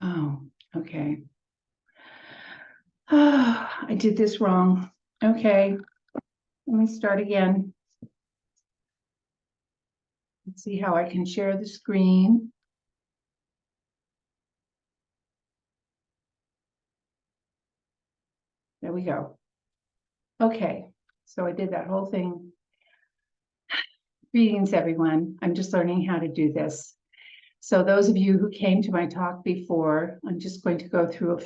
Oh, okay. Oh, I did this wrong. Okay, let me start again. Let's see how I can share the screen. There we go. Okay, so I did that whole thing. Greetings, everyone. I'm just learning how to do this. So those of you who came to my talk before, I'm just going to go through a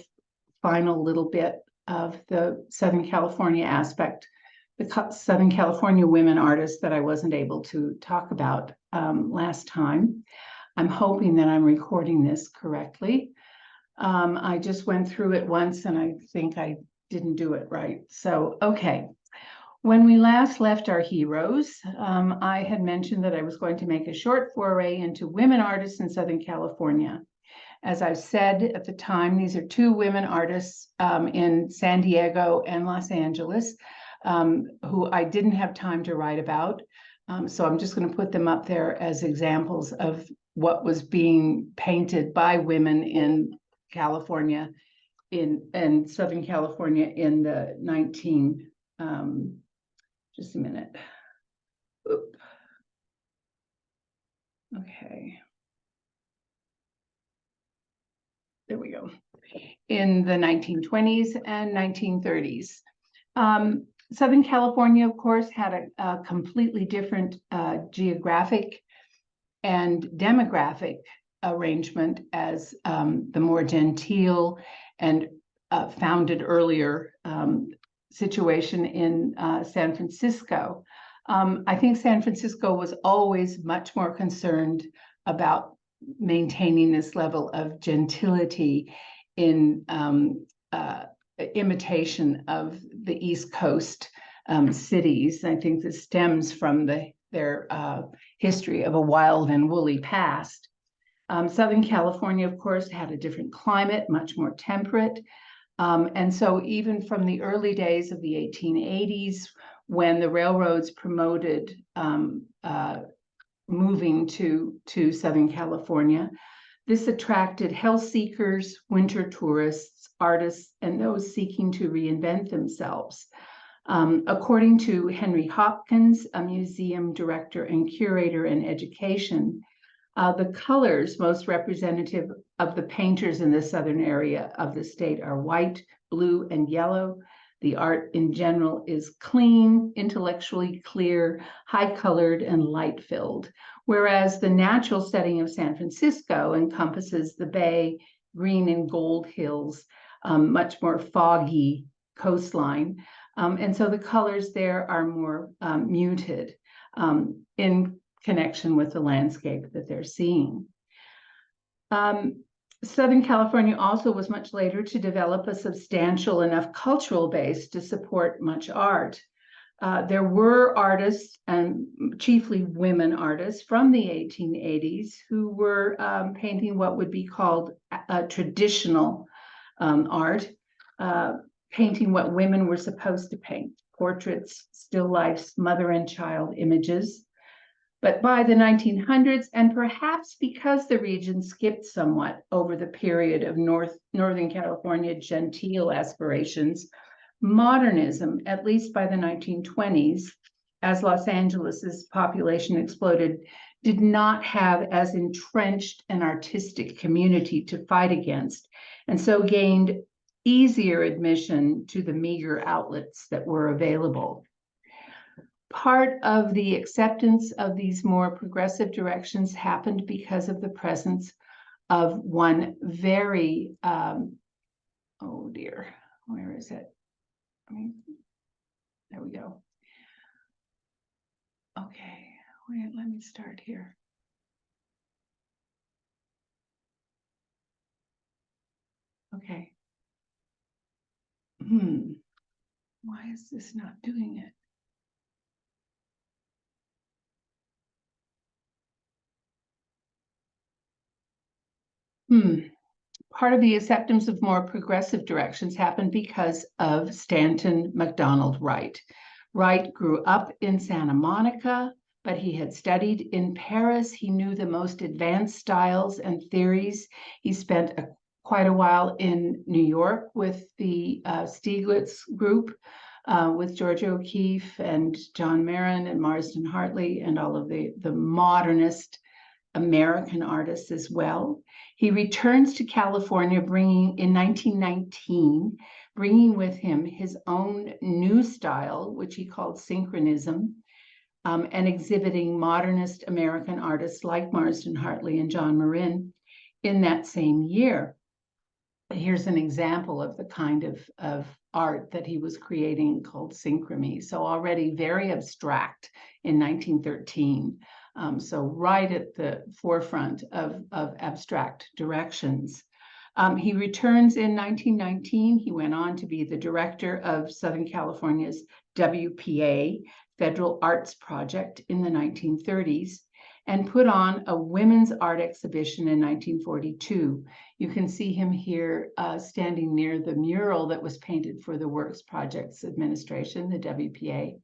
final little bit of the Southern California aspect, the Southern California women artists that I wasn't able to talk about last time. I'm hoping that I'm recording this correctly. I just went through it once and I think I didn't do it right. So, okay. When we last left our heroes, I had mentioned that I was going to make a short foray into women artists in Southern California. As I've said at the time, these are two women artists in San Diego and Los Angeles who I didn't have time to write about. So I'm just going to put them up there as examples of what was being painted by women in California, in Southern California in the just a minute. Oop. Okay. There we go. In the 1920s and 1930s. Southern California, of course, had a completely different geographic and demographic arrangement as the more genteel and founded earlier situation in San Francisco. I think San Francisco was always much more concerned about maintaining this level of gentility in imitation of the East Coast cities. I think this stems from their history of a wild and woolly past. Southern California, of course, had a different climate, much more temperate. And so even from the early days of the 1880s, when the railroads promoted moving to Southern California, this attracted health seekers, winter tourists, artists, and those seeking to reinvent themselves. According to Henry Hopkins, a museum director and curator in education, the colors most representative of the painters in the southern area of the state are white, blue, and yellow. The art in general is clean, intellectually clear, high-colored, and light-filled, whereas the natural setting of San Francisco encompasses the bay, green and gold hills, much more foggy coastline. And so the colors there are more muted in connection with the landscape that they're seeing. Southern California also was much later to develop a substantial enough cultural base to support much art. There were artists, and chiefly women artists, from the 1880s who were painting what would be called traditional art, painting what women were supposed to paint: portraits, still lifes, mother and child images. But by the 1900s, and perhaps because the region skipped somewhat over the period of Northern California genteel aspirations, modernism, at least by the 1920s, as Los Angeles's population exploded, did not have as entrenched an artistic community to fight against, and so gained easier admission to the meager outlets that were available. Part of the acceptance of these more progressive directions happened because of the presence of one very, oh dear, where is it? There we go. Okay, wait, let me start here. Okay. Why is this not doing it? Part of the acceptance of more progressive directions happened because of Stanton MacDonald Wright. Wright grew up in Santa Monica, but he had studied in Paris. He knew the most advanced styles and theories. He spent quite a while in New York with the Stieglitz group, with Georgia O'Keeffe and John Marin and Marsden Hartley and all of the modernist American artists as well. He returns to California in 1919, bringing with him his own new style, which he called synchronism, and exhibiting modernist American artists like Marsden Hartley and John Marin in that same year. Here's an example of the kind of art that he was creating called synchrony. So already very abstract in 1913. So right at the forefront of abstract directions. He returns in 1919. He went on to be the director of Southern California's WPA, Federal Arts Project, in the 1930s, and put on a women's art exhibition in 1942. You can see him here standing near the mural that was painted for the Works Projects Administration, the WPA,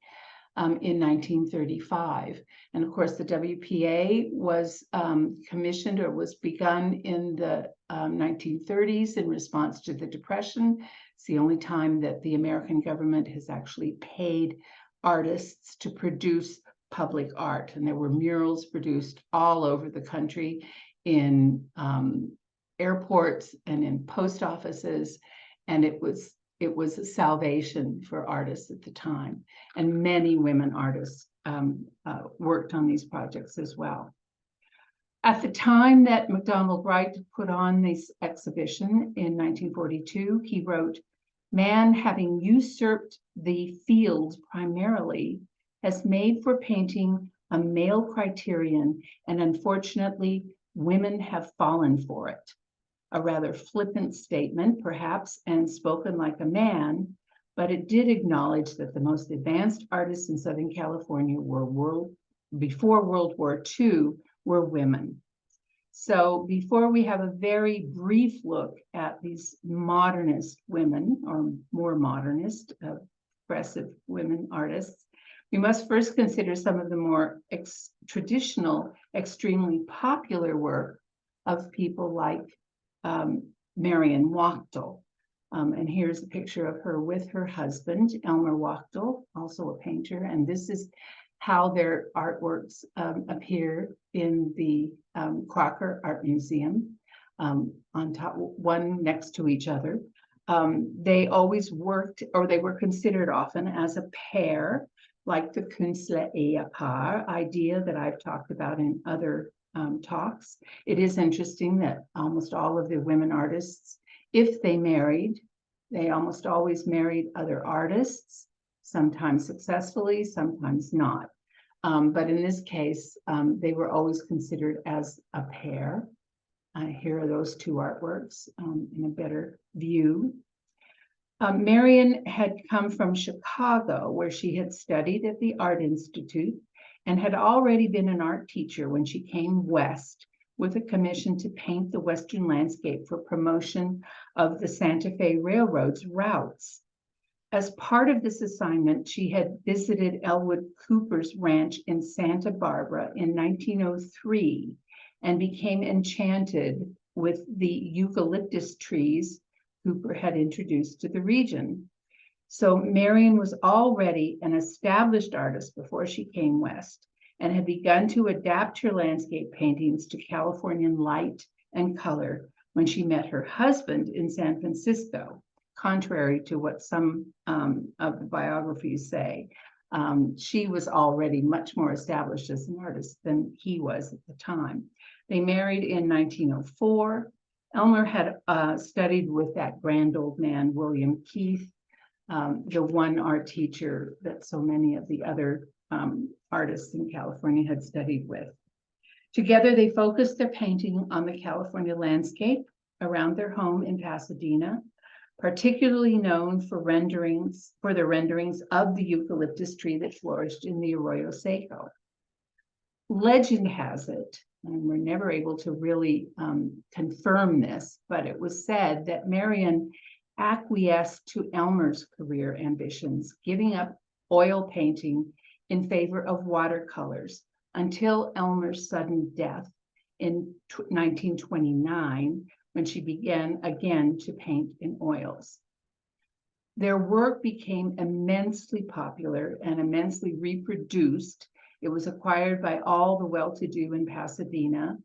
in 1935. And of course, the WPA was commissioned or was begun in the 1930s in response to the Depression. It's the only time that the American government has actually paid artists to produce public art. And there were murals produced all over the country in airports and in post offices. And it was a salvation for artists at the time. And many women artists worked on these projects as well. At the time that MacDonald Wright put on this exhibition in 1942, he wrote, "Man, having usurped the field primarily, has made for painting a male criterion, and unfortunately, women have fallen for it." A rather flippant statement, perhaps, and spoken like a man, but it did acknowledge that the most advanced artists in Southern California before World War II were women. So before we have a very brief look at these modernist women, or more modernist, progressive women artists, we must first consider some of the more traditional, extremely popular work of people like Marion Wachtel. And here's a picture of her with her husband, Elmer Wachtel, also a painter. And this is how their artworks appear in the Crocker Art Museum, on top, one next to each other. They always worked, or they were considered often as a pair, like the Künstler Ehepaar idea that I've talked about in other talks. It is interesting that almost all of the women artists, if they married, they almost always married other artists, sometimes successfully, sometimes not. But in this case, they were always considered as a pair. Here are those two artworks in a better view. Marion had come from Chicago, where she had studied at the Art Institute and had already been an art teacher when she came west with a commission to paint the Western landscape for promotion of the Santa Fe Railroad's routes. As part of this assignment, she had visited Elwood Cooper's ranch in Santa Barbara in 1903 and became enchanted with the eucalyptus trees Cooper had introduced to the region. So Marion was already an established artist before she came west and had begun to adapt her landscape paintings to Californian light and color when she met her husband in San Francisco, contrary to what some of the biographies say. She was already much more established as an artist than he was at the time. They married in 1904. Elmer had studied with that grand old man, William Keith, the one art teacher that so many of the other artists in California had studied with. Together, they focused their painting on the California landscape around their home in Pasadena, particularly known for their renderings of the eucalyptus tree that flourished in the Arroyo Seco. Legend has it, and we're never able to really confirm this, but it was said that Marion acquiesced to Elmer's career ambitions, giving up oil painting in favor of watercolors until Elmer's sudden death in 1929, when she began again to paint in oils. Their work became immensely popular and immensely reproduced. It was acquired by all the well-to-do in Pasadena.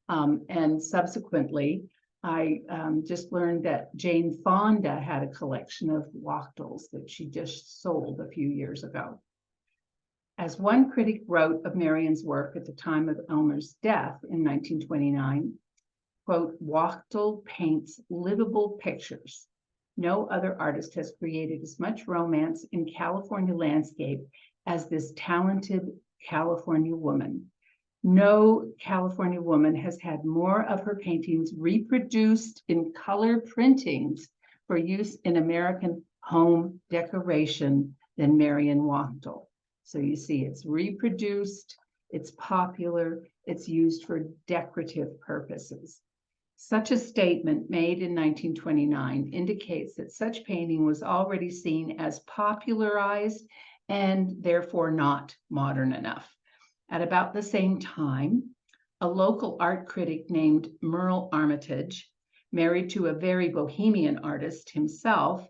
And subsequently, I just learned that Jane Fonda had a collection of Wachtels that she just sold a few years ago. As one critic wrote of Marion's work at the time of Elmer's death in 1929, quote, "Wachtel paints livable pictures. No other artist has created as much romance in California landscape as this talented California woman. No California woman has had more of her paintings reproduced in color printings for use in American home decoration than Marion Wachtel." So you see, it's reproduced, it's popular, it's used for decorative purposes. Such a statement made in 1929 indicates that such painting was already seen as popularized and therefore not modern enough. At about the same time, a local art critic named Merle Armitage, married to a very bohemian artist himself,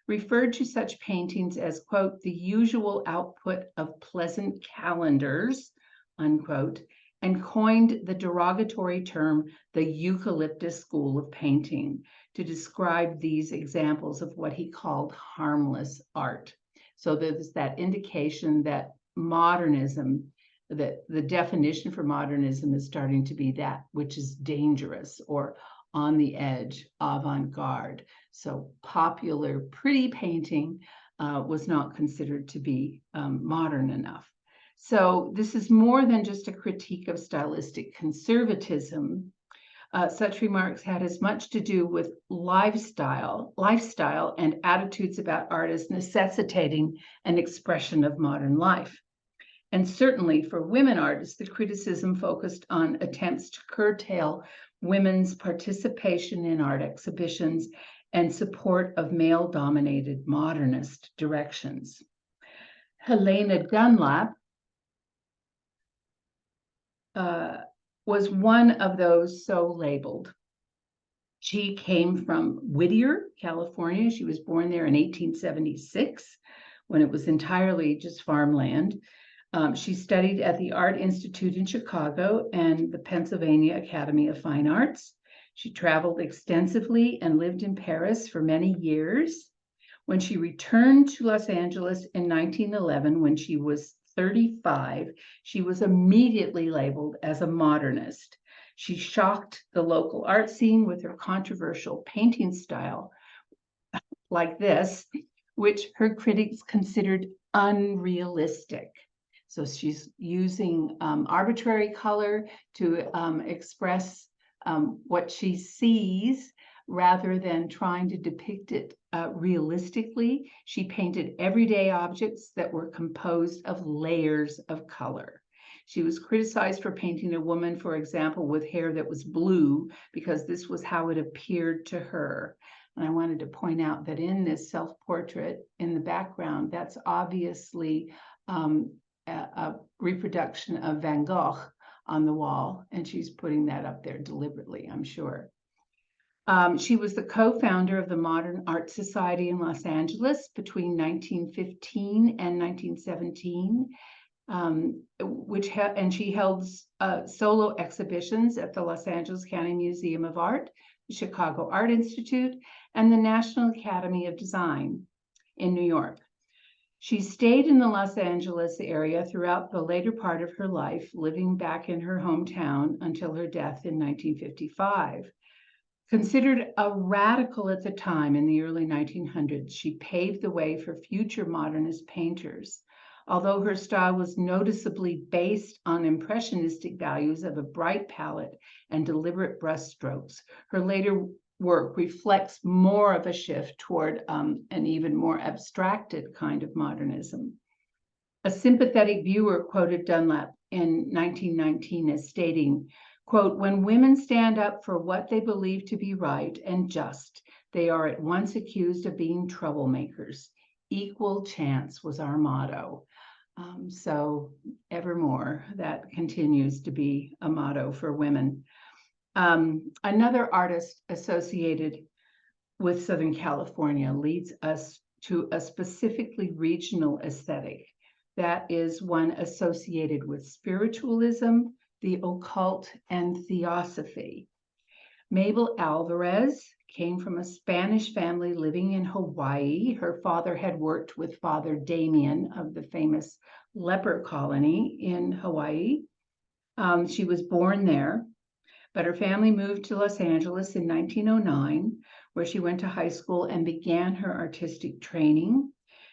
referred to such paintings as, quote, "the usual output of pleasant calendars," unquote, and coined the derogatory term the eucalyptus school of painting to describe these examples of what he called harmless art. So there's that indication that modernism, that the definition for modernism is starting to be that which is dangerous or on the edge, avant-garde. So popular, pretty painting was not considered to be modern enough. So this is more than just a critique of stylistic conservatism. Such remarks had as much to do with lifestyle and attitudes about art as necessitating an expression of modern life. And certainly for women artists, the criticism focused on attempts to curtail women's participation in art exhibitions and support of male-dominated modernist directions. Helena Dunlap was one of those so labeled. She came from Whittier, California. She was born there in 1876 when it was entirely just farmland. She studied at the Art Institute in Chicago and the Pennsylvania Academy of Fine Arts. She traveled extensively and lived in Paris for many years. When she returned to Los Angeles in 1911, when she was 35, she was immediately labeled as a modernist. She shocked the local art scene with her controversial painting style like this, which her critics considered unrealistic. So she's using arbitrary color to express what she sees rather than trying to depict it realistically. She painted everyday objects that were composed of layers of color. She was criticized for painting a woman, for example, with hair that was blue, because this was how it appeared to her. And I wanted to point out that in this self-portrait in the background, that's obviously a reproduction of Van Gogh on the wall, and she's putting that up there deliberately, I'm sure. She was the co-founder of the Modern Art Society in Los Angeles between 1915 and 1917, and she held solo exhibitions at the Los Angeles County Museum of Art, the Chicago Art Institute, and the National Academy of Design in New York. She stayed in the Los Angeles area throughout the later part of her life, living back in her hometown until her death in 1955. Considered a radical at the time in the early 1900s, she paved the way for future modernist painters. Although her style was noticeably based on impressionistic values of a bright palette and deliberate brushstrokes, her later work reflects more of a shift toward an even more abstracted kind of modernism. A sympathetic viewer quoted Dunlap in 1919 as stating, quote, "When women stand up for what they believe to be right and just, they are at once accused of being troublemakers. Equal chance was our motto." So evermore, that continues to be a motto for women. Another artist associated with Southern California leads us to a specifically regional aesthetic that is one associated with spiritualism, the occult, and theosophy. Mabel Alvarez came from a Spanish family living in Hawaii. Her father had worked with Father Damien of the famous leper colony in Hawaii. She was born there, but her family moved to Los Angeles in 1909, where she went to high school and began her artistic training.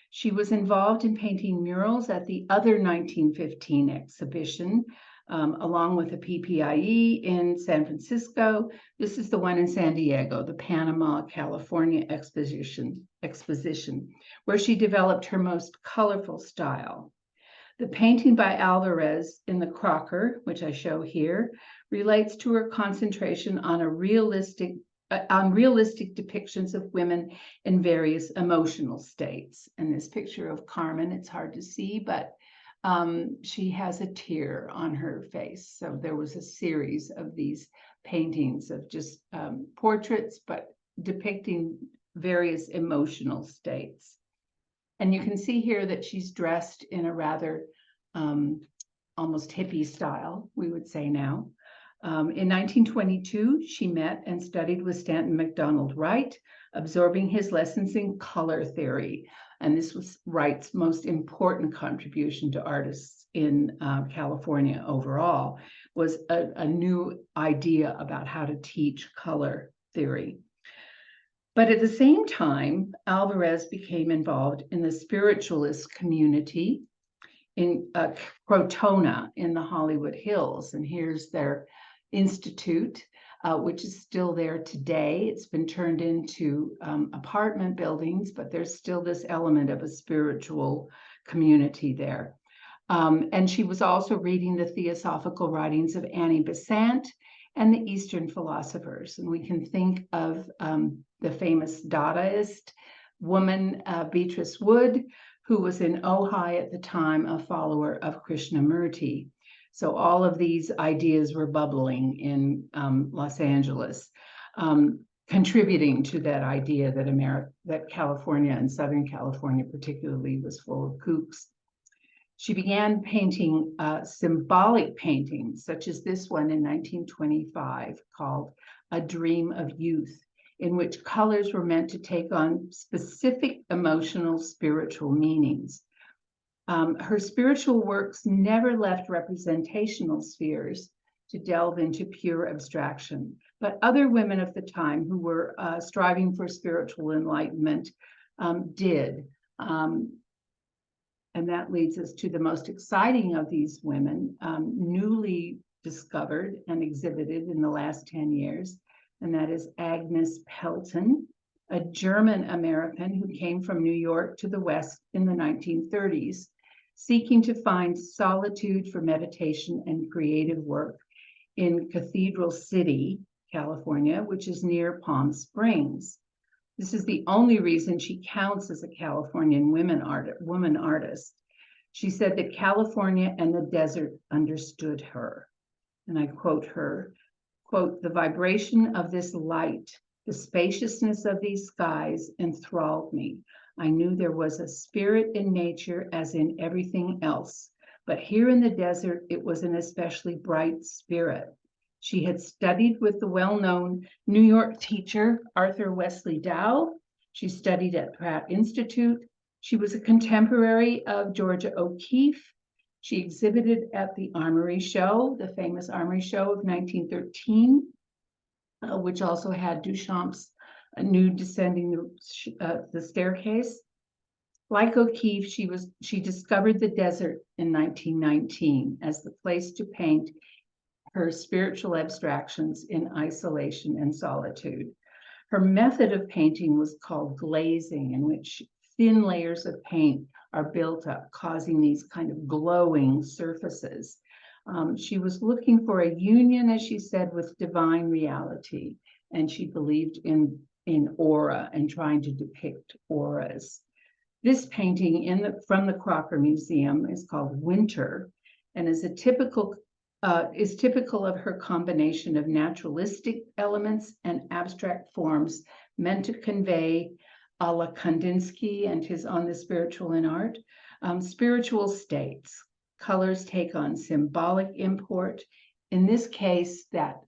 She was involved in painting murals at the other 1915 exhibition, along with a PPIE in San Francisco. This is the one in San Diego, the Panama, California exposition, where she developed her most colorful style. The painting by Alvarez in the Crocker, which I show here, relates to her concentration on realistic depictions of women in various emotional states. And this picture of Carmen, it's hard to see, but she has a tear on her face. So there was a series of these paintings of just portraits, but depicting various emotional states. And you can see here that she's dressed in a rather almost hippie style, we would say now. In 1922, she met and studied with Stanton MacDonald Wright, absorbing his lessons in color theory. And this was Wright's most important contribution to artists in California overall, was a new idea about how to teach color theory. But at the same time, Alvarez became involved in the spiritualist community in Crotona in the Hollywood Hills. And here's their institute, which is still there today. It's been turned into apartment buildings, but there's still this element of a spiritual community there. And she was also reading the theosophical writings of Annie Besant and the Eastern philosophers. And we can think of the famous Dadaist woman, Beatrice Wood, who was in Ojai at the time, a follower of Krishnamurti. So all of these ideas were bubbling in Los Angeles, contributing to that idea that California and Southern California particularly was full of kooks. She began painting symbolic paintings, such as this one in 1925 called A Dream of Youth, in which colors were meant to take on specific emotional, spiritual meanings. Her spiritual works never left representational spheres to delve into pure abstraction, but other women of the time who were striving for spiritual enlightenment did. And that leads us to the most exciting of these women, newly discovered and exhibited in the last 10 years, and that is Agnes Pelton, a German American who came from New York to the West in the 1930s, seeking to find solitude for meditation and creative work in Cathedral City, California, which is near Palm Springs. This is the only reason she counts as a Californian woman artist. She said that California and the desert understood her. And I quote her, quote, "The vibration of this light, the spaciousness of these skies enthralled me. I knew there was a spirit in nature as in everything else, but here in the desert, it was an especially bright spirit." She had studied with the well-known New York teacher, Arthur Wesley Dow. She studied at Pratt Institute. She was a contemporary of Georgia O'Keeffe. She exhibited at the Armory Show, the famous Armory Show of 1913, which also had Duchamp's nude descending the staircase. Like O'Keeffe, she discovered the desert in 1919 as the place to paint her spiritual abstractions in isolation and solitude. Her method of painting was called glazing, in which thin layers of paint are built up, causing these kind of glowing surfaces. She was looking for a union, as she said, with divine reality, and she believed in aura and trying to depict auras. This painting from the Crocker Museum is called Winter, and is a typical is typical of her combination of naturalistic elements and abstract forms meant to convey, a la Kandinsky and his On the Spiritual in Art, spiritual states. Colors take on symbolic import. In this case, that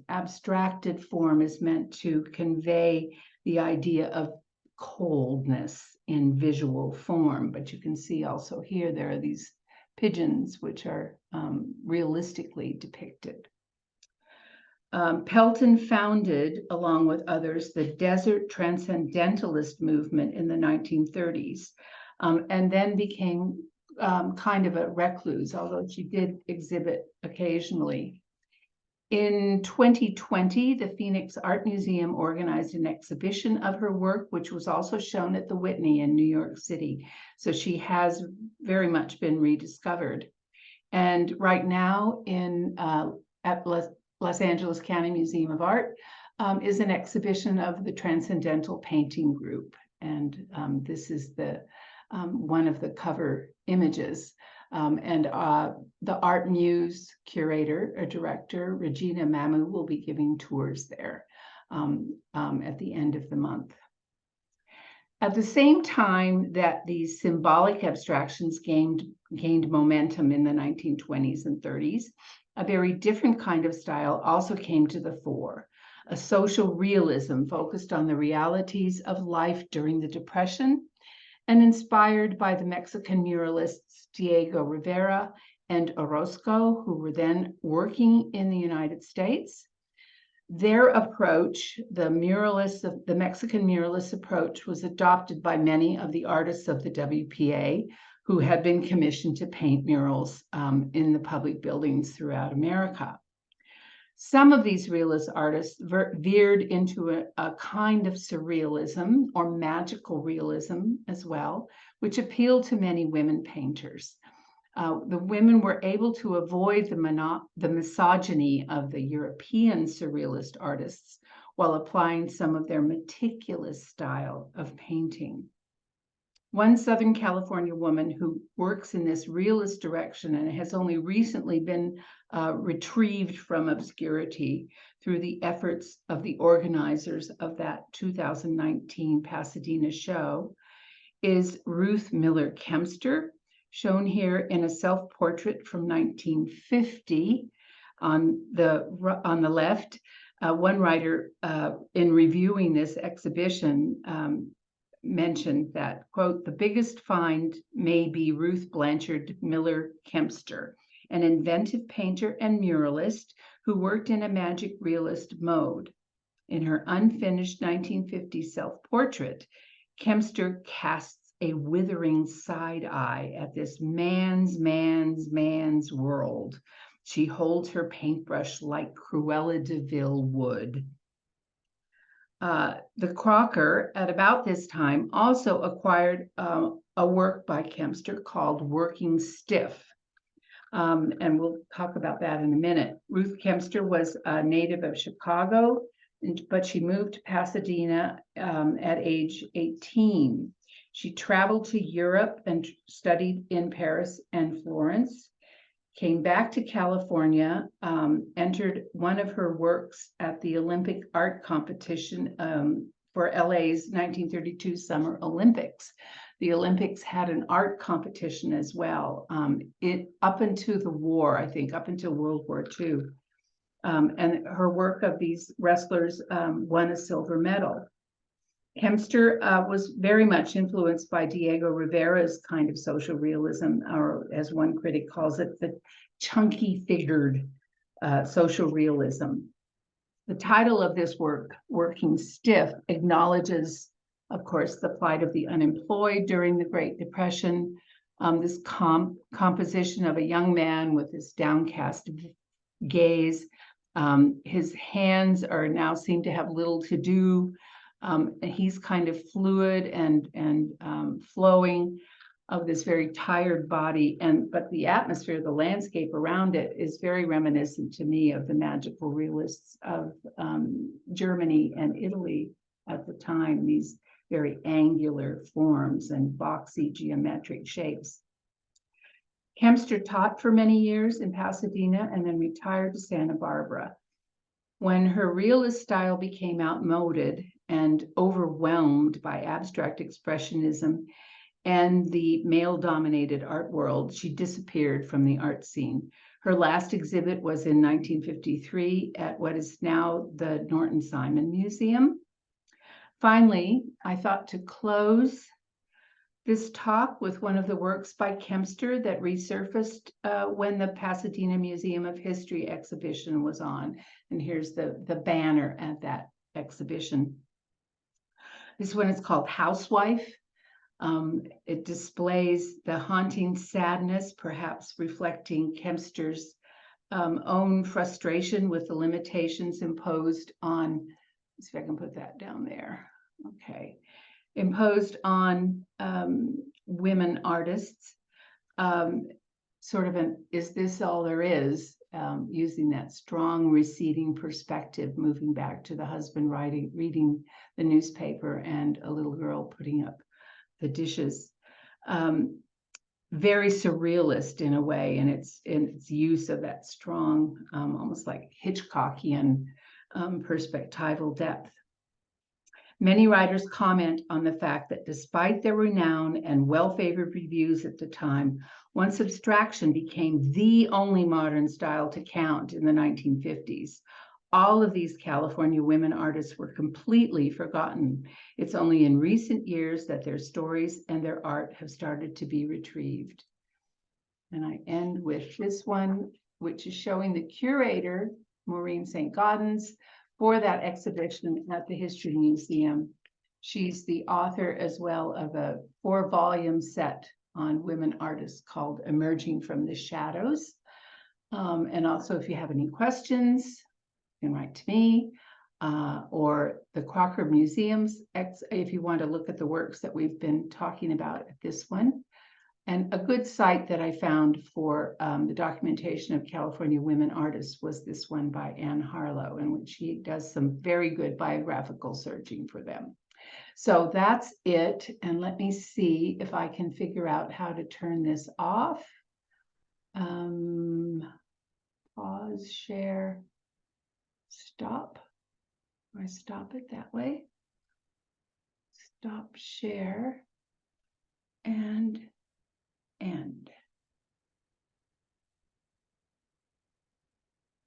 abstracted form is meant to convey the idea of coldness in visual form. But you can see also here, there are these pigeons which are realistically depicted. Pelton founded, along with others, the Desert Transcendentalist movement in the 1930s, and then became kind of a recluse, although she did exhibit occasionally. In 2020, the Phoenix Art Museum organized an exhibition of her work, which was also shown at the Whitney in New York City. So she has very much been rediscovered. And right now at Los Angeles County Museum of Art is an exhibition of the Transcendental Painting Group. And this is one of the cover images. The Art Muse curator or director, Regina Mamu, will be giving tours there at the end of the month. At the same time that these symbolic abstractions gained momentum in the 1920s and 30s, a very different kind of style also came to the fore, a social realism focused on the realities of life during the Depression and inspired by the Mexican muralists Diego Rivera and Orozco, who were then working in the United States. Their approach, the Mexican muralist approach, was adopted by many of the artists of the WPA who had been commissioned to paint murals in the public buildings throughout America. Some of these realist artists veered into a kind of surrealism or magical realism as well, which appealed to many women painters. The women were able to avoid the misogyny of the European surrealist artists while applying some of their meticulous style of painting. One Southern California woman who works in this realist direction and has only recently been retrieved from obscurity through the efforts of the organizers of that 2019 Pasadena show is Ruth Miller Kempster, shown here in a self-portrait from 1950 on the left. One writer in reviewing this exhibition mentioned that, quote, "The biggest find may be Ruth Blanchard Miller Kempster, an inventive painter and muralist who worked in a magic realist mode. In her unfinished 1950 self-portrait, Kempster casts a withering side eye at this man's world. She holds her paintbrush like Cruella de Vil would." The Crocker, at about this time, also acquired a work by Kempster called Working Stiff. And we'll talk about that in a minute. Ruth Kempster was a native of Chicago, but she moved to Pasadena at age 18. She traveled to Europe and studied in Paris and Florence, came back to California, entered one of her works at the Olympic art competition for LA's 1932 Summer Olympics. The Olympics had an art competition as well. Up until the war, I think, up until World War II. And her work of these wrestlers won a silver medal. Kempster was very much influenced by Diego Rivera's kind of social realism, or as one critic calls it, the chunky figured social realism. The title of this work, Working Stiff, acknowledges, of course, the plight of the unemployed during the Great Depression, this composition of a young man with this downcast gaze. His hands now seem to have little to do. He's kind of fluid and flowing of this very tired body, but the atmosphere, the landscape around it is very reminiscent to me of the magical realists of Germany and Italy at the time, these very angular forms and boxy geometric shapes. Kempster taught for many years in Pasadena and then retired to Santa Barbara. When her realist style became outmoded and overwhelmed by abstract expressionism and the male-dominated art world, she disappeared from the art scene. Her last exhibit was in 1953 at what is now the Norton Simon Museum. Finally, I thought to close this talk with one of the works by Kempster that resurfaced when the Pasadena Museum of History exhibition was on. And here's the banner at that exhibition. This one is called Housewife. It displays the haunting sadness, perhaps reflecting Kempster's own frustration with the limitations imposed on, let's see if I can put that down there. Okay. Imposed on women artists, sort of an, is this all there is? Using that strong receding perspective, moving back to the husband reading the newspaper and a little girl putting up the dishes. Very surrealist in a way in its use of that strong, almost like Hitchcockian perspectival depth. Many writers comment on the fact that despite their renown and well-favored reviews at the time, once abstraction became the only modern style to count in the 1950s, all of these California women artists were completely forgotten. It's only in recent years that their stories and their art have started to be retrieved. And I end with this one, which is showing the curator, Maureen St. Gaudens, for that exhibition at the History Museum. She's the author as well of a 4-volume set on women artists called Emerging from the Shadows. And also, if you have any questions, you can write to me or the Crocker Museum's, if you want to look at the works that we've been talking about at this one. And a good site that I found for the documentation of California women artists was this one by Anne Harlow, in which she does some very good biographical searching for them. So that's it. And let me see if I can figure out how to turn this off. Pause, share, stop. I stop it that way. Stop share and end.